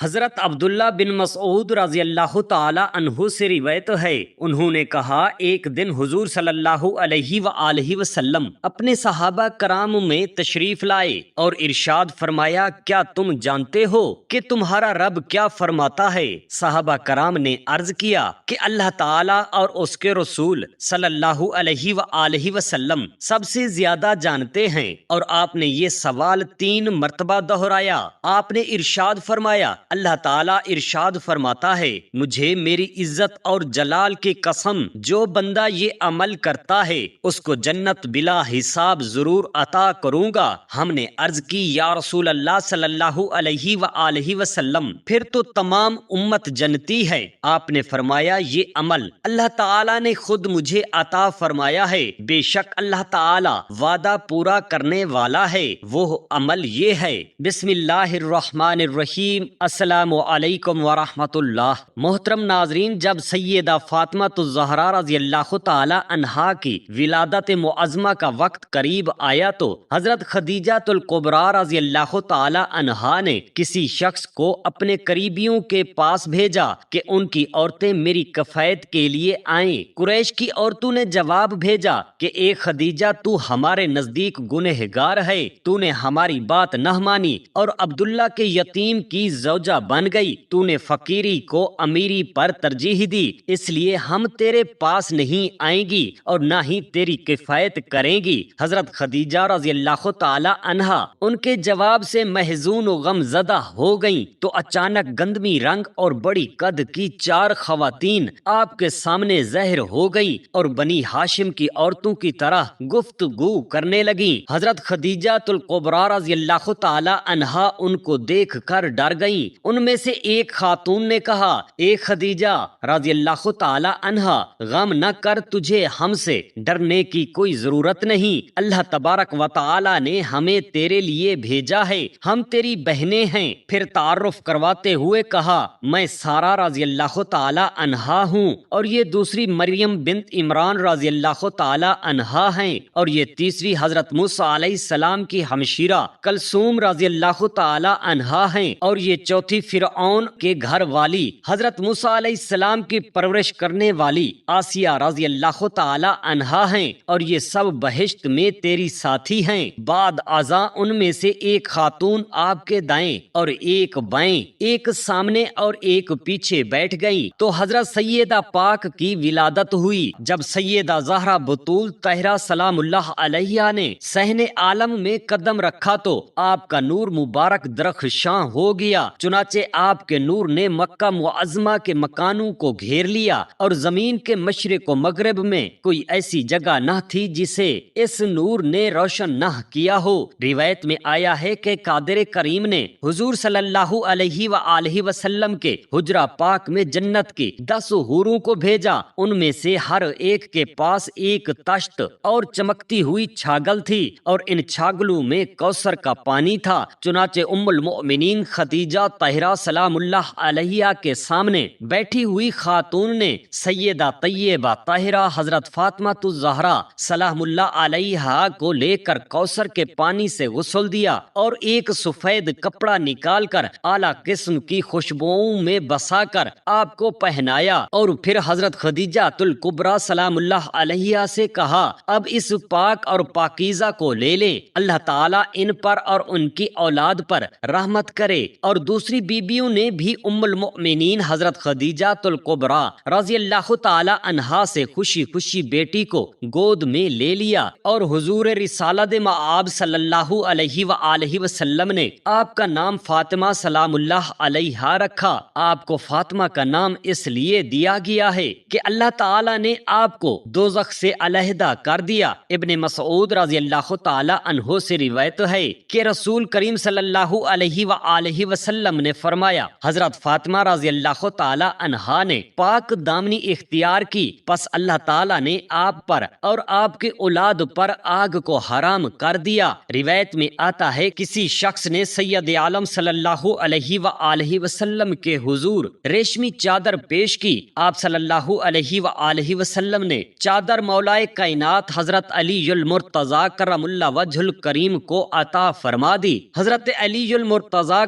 حضرت عبداللہ بن مسعود رضی اللہ تعالی عنہ سے روایت ہے، انہوں نے کہا ایک دن حضور صلی اللہ علیہ وآلہ وسلم اپنے صحابہ کرام میں تشریف لائے اور ارشاد فرمایا، کیا تم جانتے ہو کہ تمہارا رب کیا فرماتا ہے؟ صحابہ کرام نے عرض کیا کہ اللہ تعالی اور اس کے رسول صلی اللہ علیہ وآلہ وسلم سب سے زیادہ جانتے ہیں، اور آپ نے یہ سوال 3 مرتبہ دہرایا۔ آپ نے ارشاد فرمایا، اللہ تعالیٰ ارشاد فرماتا ہے، مجھے میری عزت اور جلال کی قسم، جو بندہ یہ عمل کرتا ہے اس کو جنت بلا حساب ضرور عطا کروں گا۔ ہم نے عرض کی، یا رسول اللہ صلی اللہ علیہ وآلہ وسلم، پھر تو تمام امت جنتی ہے۔ آپ نے فرمایا، یہ عمل اللہ تعالیٰ نے خود مجھے عطا فرمایا ہے، بے شک اللہ تعالیٰ وعدہ پورا کرنے والا ہے۔ وہ عمل یہ ہے، بسم اللہ الرحمن الرحیم، السلام علیکم ورحمۃ اللہ۔ محترم ناظرین، جب سیدہ فاطمہ الزہرا رضی اللہ تعالی عنہا کی ولادت معظمہ کا وقت قریب آیا تو حضرت خدیجہ الکبریٰ رضی اللہ تعالی عنہا نے کسی شخص کو اپنے قریبیوں کے پاس بھیجا کہ ان کی عورتیں میری کفایت کے لیے آئیں۔ قریش کی عورتوں نے جواب بھیجا کہ اے خدیجہ، تو ہمارے نزدیک گنہگار ہے، تو نے ہماری بات نہ مانی اور عبداللہ کے یتیم کی زوجہ بن گئی، تو نے فقیری کو امیری پر ترجیح دی، اس لیے ہم تیرے پاس نہیں آئیں گی اور نہ ہی تیری کفایت کریں گی۔ حضرت خدیجہ رضی اللہ تعالی عنہا ان کے جواب سے محزون و غم زدہ ہو گئیں تو اچانک گندمی رنگ اور بڑی قد کی 4 خواتین آپ کے سامنے ظاہر ہو گئیں اور بنی ہاشم کی عورتوں کی طرح گفتگو کرنے لگیں۔ حضرت خدیجہ الکبریٰ رضی اللہ تعالی عنہا ان کو دیکھ کر ڈر گئیں۔ ان میں سے ایک خاتون نے کہا، اے خدیجہ رضی اللہ تعالی عنہا، غم نہ کر، تجھے ہم سے ڈرنے کی کوئی ضرورت نہیں، اللہ تبارک و تعالی نے ہمیں تیرے لیے بھیجا ہے، ہم تیری بہنیں ہیں۔ پھر تعارف کرواتے ہوئے کہا، میں سارہ رضی اللہ تعالی عنہا ہوں، اور یہ دوسری مریم بنت عمران رضی اللہ تعالی عنہا ہیں، اور یہ تیسری حضرت موسیٰ علیہ السلام کی ہمشیرہ کلثوم رضی اللہ تعالی عنہا ہیں، اور یہ چوتھی فرعون کے گھر والی حضرت موسیٰ علیہ السلام کی پرورش کرنے والی آسیہ رضی اللہ تعالی عنہا ہیں، اور یہ سب بہشت میں تیری ساتھی ہیں۔ بعد ازاں ان میں سے ایک خاتون آپ کے دائیں اور ایک بائیں، ایک سامنے اور ایک پیچھے بیٹھ گئی تو حضرت سیدہ پاک کی ولادت ہوئی۔ جب سیدہ زہرا بطول طاہرہ سلام اللہ علیہا نے صحن عالم میں قدم رکھا تو آپ کا نور مبارک درخشاں ہو گیا، چنانچہ آپ کے نور نے مکہ معظمہ کے مکانوں کو گھیر لیا، اور زمین کے مشرق و مغرب میں کوئی ایسی جگہ نہ تھی جسے اس نور نے روشن نہ کیا ہو۔ روایت میں آیا ہے کہ قادر کریم نے حضور صلی اللہ علیہ وآلہ وسلم کے حجرہ پاک میں جنت کی 10 حوروں کو بھیجا، ان میں سے ہر ایک کے پاس ایک تشت اور چمکتی ہوئی چھاگل تھی، اور ان چھاگلوں میں کوثر کا پانی تھا۔ چنانچہ ام المؤمنین خدیجہ طاہرہ سلام اللہ علیہا کے سامنے بیٹھی ہوئی خاتون نے سیدہ طیبہ طاہرہ حضرت فاطمہ الزہرا سلام اللہ علیہا کو لے کر کوثر کے پانی سے غسل دیا، اور ایک سفید کپڑا نکال کر اعلیٰ قسم کی خوشبوؤں میں بسا کر آپ کو پہنایا، اور پھر حضرت خدیجہ الکبریٰ سلام اللہ علیہا سے کہا، اب اس پاک اور پاکیزہ کو لے لیں، اللہ تعالیٰ ان پر اور ان کی اولاد پر رحمت کرے۔ اور دوسری بیبیوں نے بھی ام المؤمنین حضرت خدیجہ الکبریٰ رضی اللہ تعالی عنہا سے خوشی خوشی بیٹی کو گود میں لے لیا، اور حضور رسالت مآب صلی اللہ علیہ وآلہ وسلم نے آپ کا نام فاطمہ سلام اللہ علیہا رکھا۔ آپ کو فاطمہ کا نام اس لیے دیا گیا ہے کہ اللہ تعالی نے آپ کو دوزخ سے علیحدہ کر دیا۔ ابن مسعود رضی اللہ تعالی عنہ سے روایت ہے کہ رسول کریم صلی اللہ علیہ وآلہ وسلم نے فرمایا، حضرت فاطمہ رضی اللہ تعالی عنہا نے پاک دامنی اختیار کی، پس اللہ تعالی نے آپ پر اور آپ کے اولاد پر آگ کو حرام کر دیا۔ روایت میں آتا ہے کسی شخص نے سید عالم صلی اللہ علیہ وآلہ وسلم کے حضور ریشمی چادر پیش کی، آپ صلی اللہ علیہ وآلہ وسلم نے چادر مولائے کائنات حضرت علی المرتضیٰ کرم اللہ وجہ الکریم کو عطا فرما دی۔ حضرت علی المرتضیٰ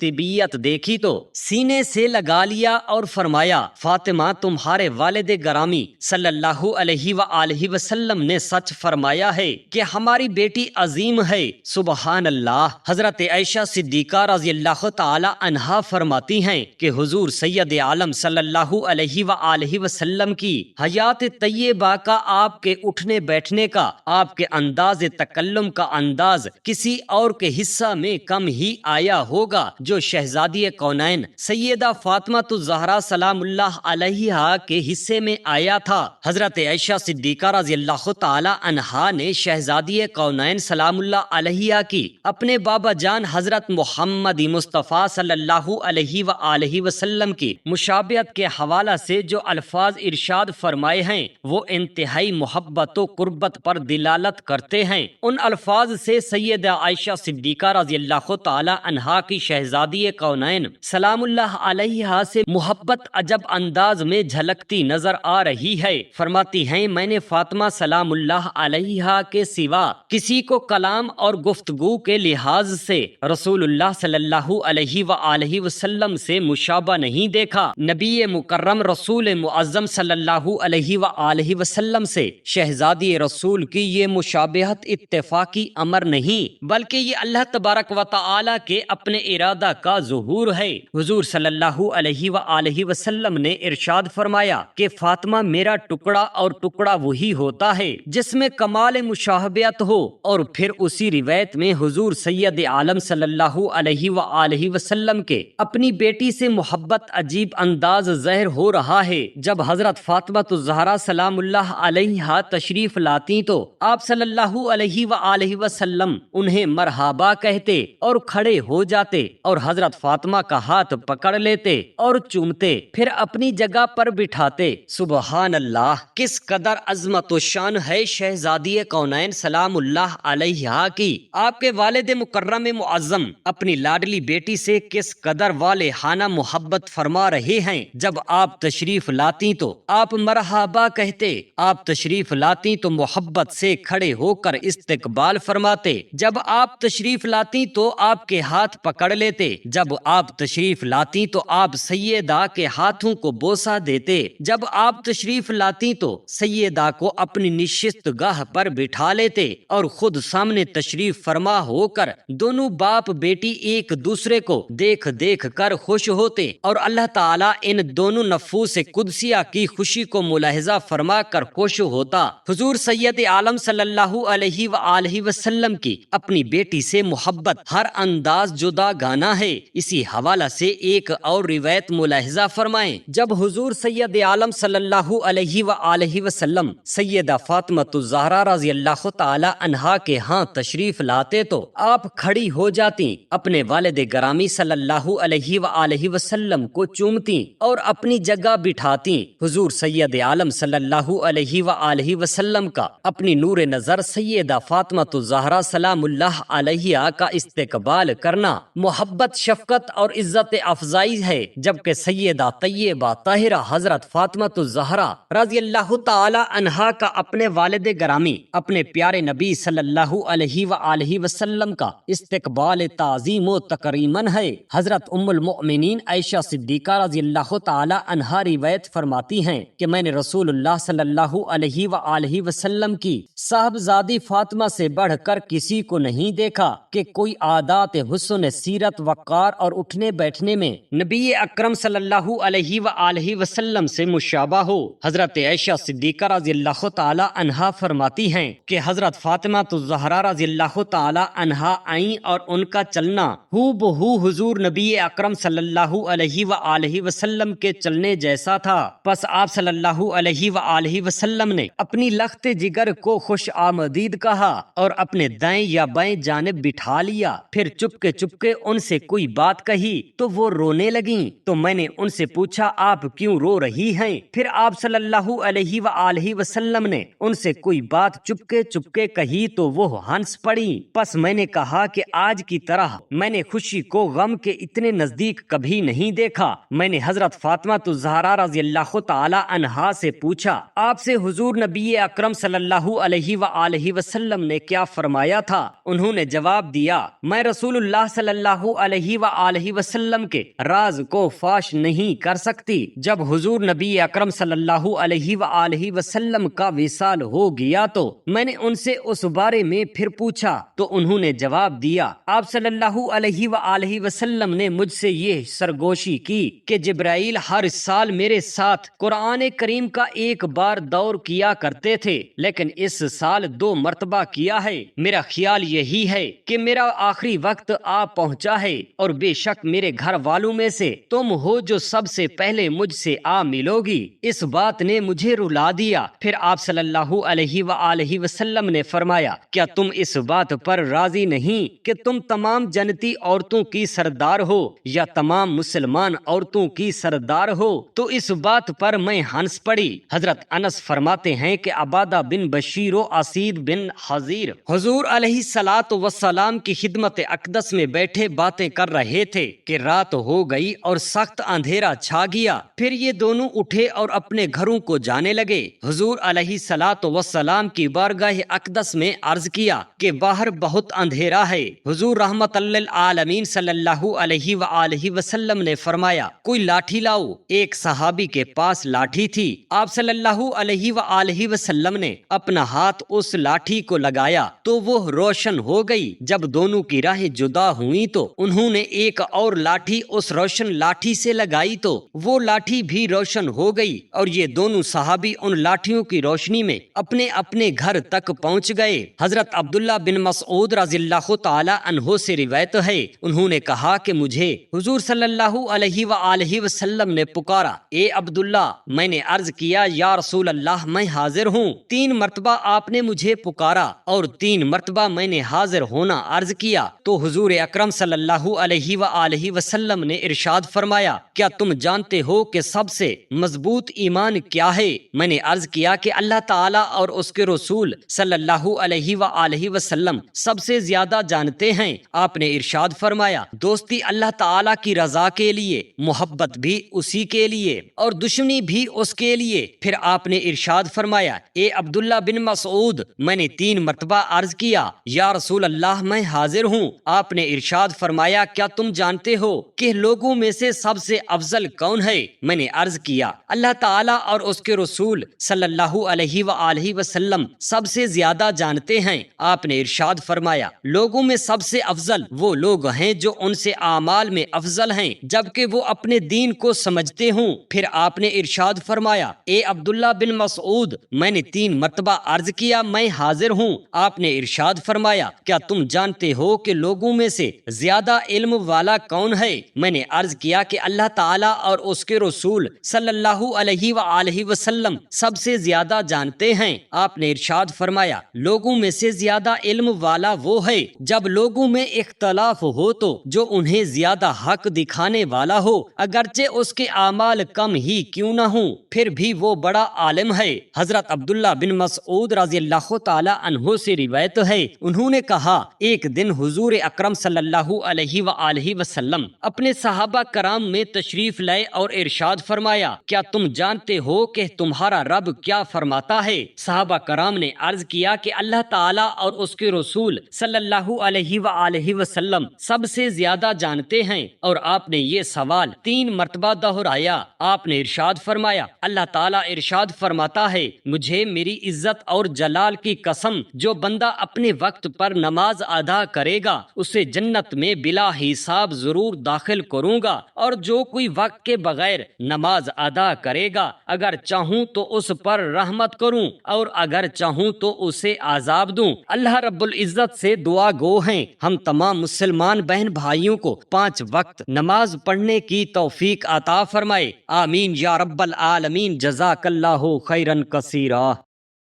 طبیعت دیکھی تو سینے سے لگا لیا اور فرمایا فاطمہ تمہارے والد گرامی صلی اللہ علیہ وآلہ وسلم نے سچ فرمایا ہے کہ ہماری بیٹی عظیم ہے۔ سبحان اللہ۔ حضرت عائشہ صدیقہ رضی اللہ تعالی عنہا فرماتی ہیں کہ حضور سید عالم صلی اللہ علیہ وآلہ وسلم کی حیات طیبہ کا، آپ کے اٹھنے بیٹھنے کا، آپ کے انداز تکلم کا انداز کسی اور کے حصہ میں کم ہی آیا ہوگا جو شہزادی کونین سیدہ فاطمہ الزہرا سلام اللہ علیہا کے حصے میں آیا تھا۔ حضرت عائشہ صدیقہ رضی اللہ تعالی عنہا نے شہزادی کونین سلام اللہ علیہا کی اپنے بابا جان حضرت محمد مصطفیٰ صلی اللہ علیہ وآلہ وسلم کی مشابہت کے حوالہ سے جو الفاظ ارشاد فرمائے ہیں وہ انتہائی محبت و قربت پر دلالت کرتے ہیں۔ ان الفاظ سے سیدہ عائشہ صدیقہ رضی اللہ تعالی عنہا کی شہزادی کونین سلام اللہ علیہا سے محبت عجب انداز میں جھلکتی نظر آ رہی ہے۔ فرماتی ہیں میں نے فاطمہ سلام اللہ علیہا کے سوا کسی کو کلام اور گفتگو کے لحاظ سے رسول اللہ صلی اللہ علیہ وآلہ وسلم سے مشابہ نہیں دیکھا۔ نبی مکرم رسول معظم صلی اللہ علیہ وآلہ وسلم سے شہزادی رسول کی یہ مشابہت اتفاقی امر نہیں بلکہ یہ اللہ تبارک و تعالی کے اپنے ارادہ کا ظہور ہے۔ حضور صلی اللہ علیہ وآلہ وسلم نے ارشاد فرمایا کہ فاطمہ میرا ٹکڑا اور ٹکڑا وہی ہوتا ہے جس میں کمال مشابہت ہو، اور پھر اسی روایت میں حضور سید عالم صلی اللہ علیہ وآلہ وسلم کے اپنی بیٹی سے محبت عجیب انداز ظاہر ہو رہا ہے۔ جب حضرت فاطمہ الزہرا سلام اللہ علیہا تشریف لاتی تو آپ صلی اللہ علیہ وآلہ وسلم انہیں مرحبا کہتے اور کھڑے ہو جاتے اور حضرت فاطمہ کا ہاتھ پکڑ لیتے اور چومتے، پھر اپنی جگہ پر بٹھاتے۔ سبحان اللہ، کس قدر عظمت و شان ہے شہزادی کونین سلام اللہ علیہا کی۔ آپ کے والد مکرم معظم اپنی لاڈلی بیٹی سے کس قدر والہانہ محبت فرما رہے ہیں۔ جب آپ تشریف لاتی تو آپ مرحبا کہتے، آپ تشریف لاتی تو محبت سے کھڑے ہو کر استقبال فرماتے، جب آپ تشریف لاتی تو آپ کے ہاتھ پکڑ لیتے، جب آپ تشریف لاتی تو آپ سیدہ کے ہاتھوں کو بوسہ دیتے، جب آپ تشریف لاتی تو سیدہ کو اپنی نشست گاہ پر بٹھا لیتے اور خود سامنے تشریف فرما ہو کر دونوں باپ بیٹی ایک دوسرے کو دیکھ دیکھ کر خوش ہوتے اور اللہ تعالیٰ ان دونوں نفوس قدسیہ کی خوشی کو ملاحظہ فرما کر خوش ہوتا۔ حضور سید عالم صلی اللہ علیہ وآلہ وسلم کی اپنی بیٹی سے محبت ہر انداز جدا گانا ہے۔ اسی حوالہ سے ایک اور روایت ملاحظہ فرمائیں، جب حضور سید عالم صلی اللہ علیہ وآلہ وسلم سیدہ فاطمہ الزہرا رضی اللہ تعالی عنہا کے ہاں تشریف لاتے تو آپ کھڑی ہو جاتی، اپنے والد گرامی صلی اللہ علیہ وآلہ وسلم کو چومتی اور اپنی جگہ بٹھاتی۔ حضور سید عالم صلی اللہ علیہ وآلہ وسلم کا اپنی نور نظر سیدہ فاطمہ الزہرا سلام اللہ علیہا کا استقبال کرنا محبت، شفقت اور عزت افزائی ہے، جبکہ سیدہ طیبہ طاہرہ حضرت فاطمہ الزہرا رضی اللہ تعالی عنہا کا اپنے والد گرامی اپنے پیارے نبی صلی اللہ علیہ وآلہ وسلم کا استقبال تعظیم و تکریمن ہے۔ حضرت ام المؤمنین عائشہ صدیقہ رضی اللہ تعالی عنہا روایت فرماتی ہیں کہ میں نے رسول اللہ صلی اللہ علیہ وآلہ وسلم کی صاحبزادی فاطمہ سے بڑھ کر کسی کو نہیں دیکھا کہ کوئی عادات حسن سیرت، وقار اور اٹھنے بیٹھنے میں نبی اکرم صلی اللہ علیہ وآلہ وسلم سے مشابہ ہو۔ حضرت عائشہ صدیقہ رضی اللہ تعالی عنہا فرماتی ہیں کہ حضرت فاطمہ الزہرا رضی اللہ تعالی عنہا آئیں اور ان کا چلنا ہو بہو حضور نبی اکرم صلی اللہ علیہ وآلہ وسلم کے چلنے جیسا تھا۔ پس آپ صلی اللہ علیہ وآلہ وسلم نے اپنی لخت جگر کو خوش آمدید کہا اور اپنے دائیں یا بائیں جانب بٹھا لیا، پھر چپکے ان سے کوئی بات کہی تو وہ رونے لگیں، تو میں نے ان سے پوچھا آپ کیوں رو رہی ہیں؟ پھر آپ صلی اللہ علیہ وآلہ وسلم نے ان سے کوئی بات چپکے کہی تو وہ ہنس پڑی۔ پس میں نے کہا کہ آج کی طرح میں نے خوشی کو غم کے اتنے نزدیک کبھی نہیں دیکھا۔ میں نے حضرت فاطمہ الزہرا رضی اللہ تعالی عنہا سے پوچھا آپ سے حضور نبی اکرم صلی اللہ علیہ وآلہ وسلم نے کیا فرمایا تھا؟ انہوں نے جواب دیا میں رسول اللہ صلی اللہ اللہ علیہ وآلہ وسلم کے راز کو فاش نہیں کر سکتی۔ جب حضور نبی اکرم صلی اللہ علیہ وآلہ وسلم کا وصال ہو گیا تو میں نے ان سے اس بارے میں پھر پوچھا تو انہوں نے جواب دیا۔ آپ صلی اللہ علیہ وآلہ وسلم نے مجھ سے یہ سرگوشی کی کہ جبرائیل ہر سال میرے ساتھ قرآن کریم کا ایک بار دور کیا کرتے تھے، لیکن اس سال 2 مرتبہ کیا ہے۔ میرا خیال یہی ہے کہ میرا آخری وقت آ پہنچا ہے، اور بے شک میرے گھر والوں میں سے تم ہو جو سب سے پہلے مجھ سے آ ملو گی۔ اس بات نے مجھے رلا دیا۔ پھر آپ صلی اللہ علیہ وآلہ وسلم نے فرمایا، کیا تم اس بات پر راضی نہیں کہ تم تمام جنتی عورتوں کی سردار ہو یا تمام مسلمان عورتوں کی سردار ہو؟ تو اس بات پر میں ہنس پڑی۔ حضرت انس فرماتے ہیں کہ عبادہ بن بشیر و اسید بن حضیر حضور علیہ الصلاۃ والسلام کی خدمت اقدس میں بیٹھے باتیں کر رہے تھے کہ رات ہو گئی اور سخت اندھیرا چھا گیا۔ پھر یہ دونوں اٹھے اور اپنے گھروں کو جانے لگے۔ حضور علیہ الصلاۃ والسلام کی بارگاہ اقدس میں عرض کیا کہ باہر بہت اندھیرا ہے۔ حضور رحمت للعالمین صلی اللہ علیہ وآلہ وسلم نے فرمایا، کوئی لاٹھی لاؤ۔ ایک صحابی کے پاس لاٹھی تھی۔ آپ صلی اللہ علیہ وآلہ وسلم نے اپنا ہاتھ اس لاٹھی کو لگایا تو وہ روشن ہو گئی۔ جب دونوں کی راہیں جدا ہوئیں تو انہوں نے ایک اور لاٹھی اس روشن لاٹھی سے لگائی تو وہ لاٹھی بھی روشن ہو گئی، اور یہ دونوں صحابی ان لاٹھیوں کی روشنی میں اپنے اپنے گھر تک پہنچ گئے۔ حضرت عبداللہ بن مسعود رضی اللہ تعالی عنہ سے روایت ہے، انہوں نے کہا کہ مجھے حضور صلی اللہ علیہ وآلہ وسلم نے پکارا، اے عبداللہ۔ میں نے عرض کیا، یا رسول اللہ میں حاضر ہوں۔ 3 مرتبہ آپ نے مجھے پکارا اور 3 مرتبہ میں نے حاضر ہونا عرض کیا تو حضور اکرم صلی اللہ علیہ وآلہ وسلم نے ارشاد فرمایا، کیا تم جانتے ہو کہ سب سے مضبوط ایمان کیا ہے؟ میں نے عرض کیا کہ اللہ تعالیٰ اور اس کے رسول صلی اللہ علیہ وآلہ وسلم سب سے زیادہ جانتے ہیں۔ آپ نے ارشاد فرمایا، دوستی اللہ تعالیٰ کی رضا کے لیے، محبت بھی اسی کے لیے، اور دشمنی بھی اس کے لیے۔ پھر آپ نے ارشاد فرمایا، اے عبداللہ بن مسعود۔ میں نے 3 مرتبہ عرض کیا، یا رسول اللہ میں حاضر ہوں۔ آپ نے ارشاد فرمایا، کیا تم جانتے ہو کہ لوگوں میں سے سب سے افضل کون ہے؟ میں نے عرض کیا، اللہ تعالیٰ اور اس کے رسول صلی اللہ علیہ وآلہ وسلم سب سے زیادہ جانتے ہیں۔ آپ نے ارشاد فرمایا، لوگوں میں سب سے افضل وہ لوگ ہیں جو ان سے اعمال میں افضل ہیں، جبکہ وہ اپنے دین کو سمجھتے ہوں۔ پھر آپ نے ارشاد فرمایا، اے عبداللہ بن مسعود۔ میں نے 3 مرتبہ عرض کیا، میں حاضر ہوں۔ آپ نے ارشاد فرمایا، کیا تم جانتے ہو کہ لوگوں میں سے زیادہ علم والا کون ہے؟ میں نے عرض کیا کہ اللہ تعالیٰ اور اس کے رسول صلی اللہ علیہ وآلہ وسلم سب سے زیادہ جانتے ہیں۔ آپ نے ارشاد فرمایا، لوگوں میں سے زیادہ علم والا وہ ہے جب لوگوں میں اختلاف ہو تو جو انہیں زیادہ حق دکھانے والا ہو، اگرچہ اس کے اعمال کم ہی کیوں نہ ہوں، پھر بھی وہ بڑا عالم ہے۔ حضرت عبداللہ بن مسعود رضی اللہ تعالی عنہ سے روایت ہے، انہوں نے کہا، ایک دن حضور اکرم صلی اللہ علیہ وآلہ وسلم اپنے صحابہ کرام میں تشریف لائے اور ارشاد فرمایا، کیا تم جانتے ہو کہ تمہارا رب کیا فرماتا ہے؟ صحابہ کرام نے عرض کیا کہ اللہ تعالیٰ اور اس کے رسول صلی اللہ علیہ وآلہ وسلم سب سے زیادہ جانتے ہیں، اور آپ نے یہ سوال 3 مرتبہ دہرایا۔ آپ نے ارشاد فرمایا، اللہ تعالیٰ ارشاد فرماتا ہے، مجھے میری عزت اور جلال کی قسم، جو بندہ اپنے وقت پر نماز ادا کرے گا اسے جنت میں بلا حساب ضرور داخل کروں گا، اور جو کوئی وقت کے بغیر نماز ادا کرے گا اگر چاہوں تو اس پر رحمت کروں اور اگر چاہوں تو اسے عذاب دوں۔ اللہ رب العزت سے دعا گو ہیں ہم تمام مسلمان بہن بھائیوں کو 5 وقت نماز پڑھنے کی توفیق عطا فرمائے، آمین یا رب العالمین۔ جزاک اللہ خیرا کثیرا۔